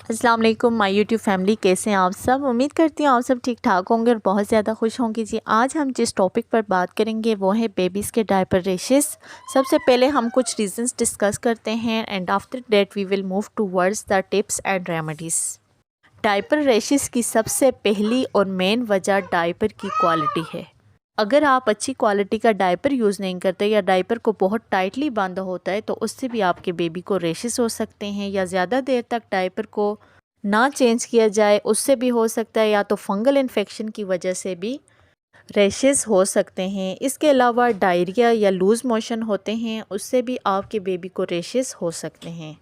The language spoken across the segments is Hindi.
अस्सलाम वालेकुम माय यूट्यूब फैमिली, कैसे हैं आप सब। उम्मीद करती हूँ आप सब ठीक ठाक होंगे और बहुत ज़्यादा खुश होंगे जी। आज हम जिस टॉपिक पर बात करेंगे वो है बेबीज़ के डायपर रेशेस। सबसे पहले हम कुछ रीजंस डिस्कस करते हैं and after that we will move towards the tips and remedies. Diaper rashes की सबसे पहली और मेन वजह डायपर की क्वालिटी है। अगर आप अच्छी क्वालिटी का डायपर यूज़ नहीं करते या डायपर को बहुत टाइटली बांधा होता है तो उससे भी आपके बेबी को रेशेस हो सकते हैं, या ज़्यादा देर तक डायपर को ना चेंज किया जाए उससे भी हो सकता है, या तो फंगल इन्फेक्शन की वजह से भी रेशेस हो सकते हैं। इसके अलावा डायरिया या लूज़ मोशन होते हैं, उससे भी आपके बेबी को रेशेस हो सकते हैं।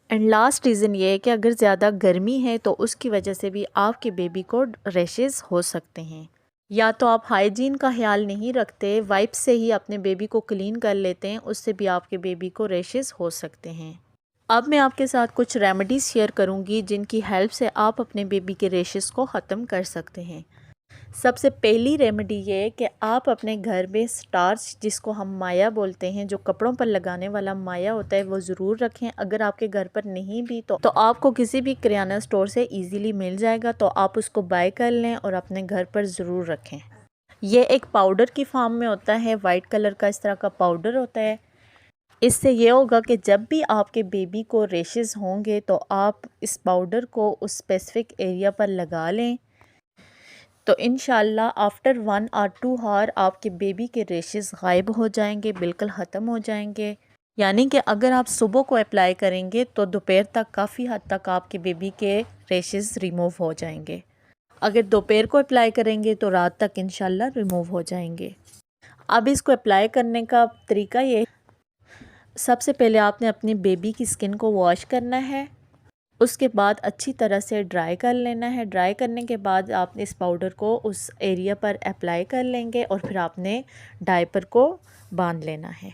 एंड लास्ट रीज़न ये है कि अगर ज़्यादा गर्मी है तो उसकी वजह से भी आपके बेबी को रेशेस हो सकते हैं। या तो आप हाइजीन का ख्याल नहीं रखते, वाइप से ही अपने बेबी को क्लीन कर लेते हैं, उससे भी आपके बेबी को रेशेस हो सकते हैं। अब मैं आपके साथ कुछ रेमेडीज़ शेयर करूंगी जिनकी हेल्प से आप अपने बेबी के रेशेस को ख़त्म कर सकते हैं। सबसे पहली रेमेडी ये है कि आप अपने घर में स्टार्च, जिसको हम माया बोलते हैं, जो कपड़ों पर लगाने वाला माया होता है, वो ज़रूर रखें। अगर आपके घर पर नहीं भी तो आपको किसी भी किराना स्टोर से इजीली मिल जाएगा, तो आप उसको बाय कर लें और अपने घर पर ज़रूर रखें। ये एक पाउडर की फॉर्म में होता है, वाइट कलर का इस तरह का पाउडर होता है। इससे ये होगा कि जब भी आपके बेबी को रेशेस होंगे तो आप इस पाउडर को उस स्पेसिफिक एरिया पर लगा लें, तो इंशाल्लाह आफ्टर 1 और 2 आवर आपके बेबी के रेशेस गायब हो जाएंगे, बिल्कुल ख़त्म हो जाएंगे। यानी कि अगर आप सुबह को अप्लाई करेंगे तो दोपहर तक काफ़ी हद तक आपके बेबी के रेशेस रिमूव हो जाएंगे। अगर दोपहर को अप्लाई करेंगे तो रात तक इंशाल्लाह रिमूव हो जाएंगे। अब इसको अप्लाई करने का तरीका ये, सबसे पहले आपने अपनी बेबी की स्किन को वॉश करना है, उसके बाद अच्छी तरह से ड्राई कर लेना है। ड्राई करने के बाद आपने इस पाउडर को उस एरिया पर अप्लाई कर लेंगे और फिर आपने डायपर को बांध लेना है।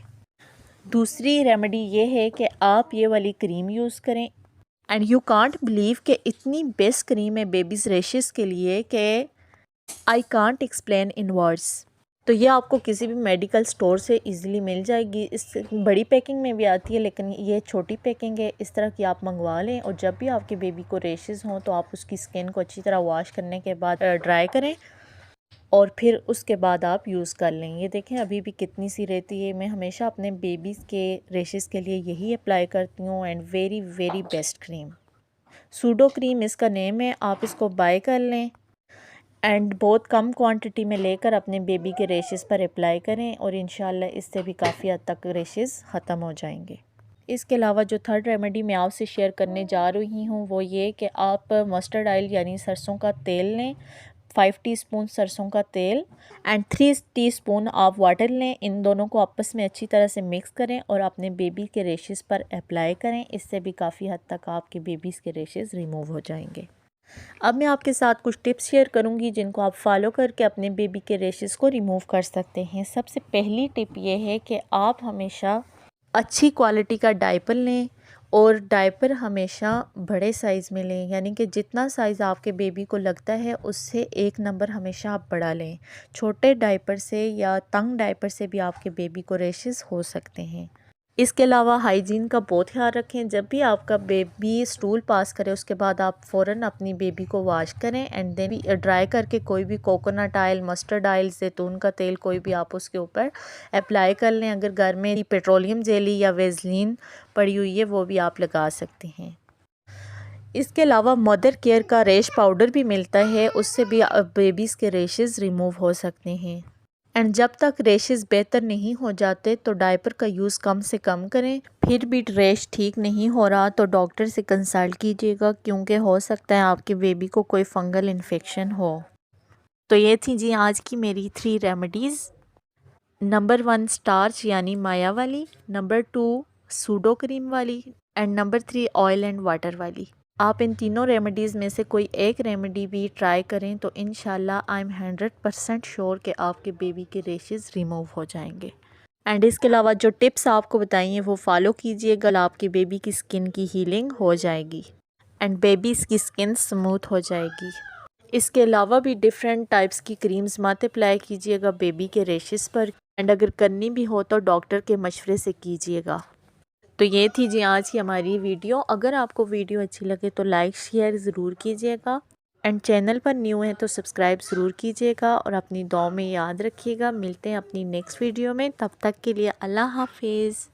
दूसरी रेमेडी ये है कि आप ये वाली क्रीम यूज़ करें। एंड यू कांट बिलीव कि इतनी बेस्ट क्रीम है बेबीज़ रेशेस के लिए कि I can't explain in words. तो ये आपको किसी भी मेडिकल स्टोर से इजीली मिल जाएगी। इस बड़ी पैकिंग में भी आती है, लेकिन ये छोटी पैकिंग है। इस तरह की आप मंगवा लें और जब भी आपके बेबी को रेशेस हों तो आप उसकी स्किन को अच्छी तरह वॉश करने के बाद ड्राई करें और फिर उसके बाद आप यूज़ कर लें। ये देखें अभी भी कितनी सी रहती है। मैं हमेशा अपने बेबीज़ के रेशेस के लिए यही अप्लाई करती हूँ। And very very best cream, pseudo cream इसका नेम है। आप इसको बाय कर लें एंड बहुत कम क्वांटिटी में लेकर अपने बेबी के रेशेस पर अप्लाई करें और इंशाल्लाह इससे भी काफ़ी हद तक रेशेस ख़त्म हो जाएंगे। इसके अलावा जो थर्ड रेमेडी मैं आपसे शेयर करने जा रही हूँ वो ये कि आप मस्टर्ड ऑयल यानी सरसों का तेल लें। 5 टीस्पून सरसों का तेल एंड 3 टीस्पून आप वाटर लें। इन दोनों को आपस में अच्छी तरह से मिक्स करें और अपने बेबी के रेशेस पर अप्लाई करें। इससे भी काफ़ी हद तक आपके बेबीज़ के रेशेस रिमूव हो जाएंगे। अब मैं आपके साथ कुछ टिप्स शेयर करूंगी जिनको आप फॉलो करके अपने बेबी के रेशेस को रिमूव कर सकते हैं। सबसे पहली टिप ये है कि आप हमेशा अच्छी क्वालिटी का डायपर लें और डायपर हमेशा बड़े साइज़ में लें, यानी कि जितना साइज़ आपके बेबी को लगता है उससे 1 नंबर हमेशा आप बड़ा लें। छोटे डायपर से या तंग डायपर से भी आपके बेबी को रेशेस हो सकते हैं। इसके अलावा हाइजीन का बहुत ख्याल रखें। जब भी आपका बेबी स्टूल पास करे उसके बाद आप फ़ौरन अपनी बेबी को वॉश करें एंड देन ड्राई करके कोई भी कोकोनट ऑयल, मस्टर्ड ऑयल, जैतून का तेल कोई भी आप उसके ऊपर अप्लाई कर लें। अगर घर में पेट्रोलियम जेली या वेज़लीन पड़ी हुई है वो भी आप लगा सकते हैं। इसके अलावा मदर केयर का रेश पाउडर भी मिलता है, उससे भी बेबीज़ के रेशेस रिमूव हो सकते हैं। एंड जब तक रेशेस बेहतर नहीं हो जाते तो डायपर का यूज़ कम से कम करें। फिर भी रेश ठीक नहीं हो रहा तो डॉक्टर से कंसल्ट कीजिएगा, क्योंकि हो सकता है आपके बेबी को कोई फंगल इन्फेक्शन हो। तो ये थी जी आज की मेरी 3 रेमेडीज़। नंबर 1 स्टार्च यानी माया वाली, नंबर 2 सूडो क्रीम वाली and number 3 oil and water वाली। आप इन तीनों रेमेडीज़ में से कोई एक रेमेडी भी ट्राई करें तो इंशाल्लाह आई एम 100% श्योर कि आपके बेबी के रेशेस रिमूव हो जाएंगे। एंड इसके अलावा जो टिप्स आपको बताई हैं वो फॉलो कीजिएगा, आपकी बेबी की स्किन की हीलिंग हो जाएगी एंड बेबीज़ की स्किन स्मूथ हो जाएगी। इसके अलावा भी डिफरेंट टाइप्स की क्रीम्स मत अप्लाई कीजिएगा बेबी के रेशेस पर, एंड अगर करनी भी हो तो डॉक्टर के मशवरे से कीजिएगा। तो ये थी जी आज की हमारी वीडियो। अगर आपको वीडियो अच्छी लगे तो लाइक शेयर ज़रूर कीजिएगा एंड चैनल पर न्यू है तो सब्सक्राइब ज़रूर कीजिएगा और अपनी दुआ में याद रखिएगा। मिलते हैं अपनी नेक्स्ट वीडियो में, तब तक के लिए अल्लाह हाफिज़।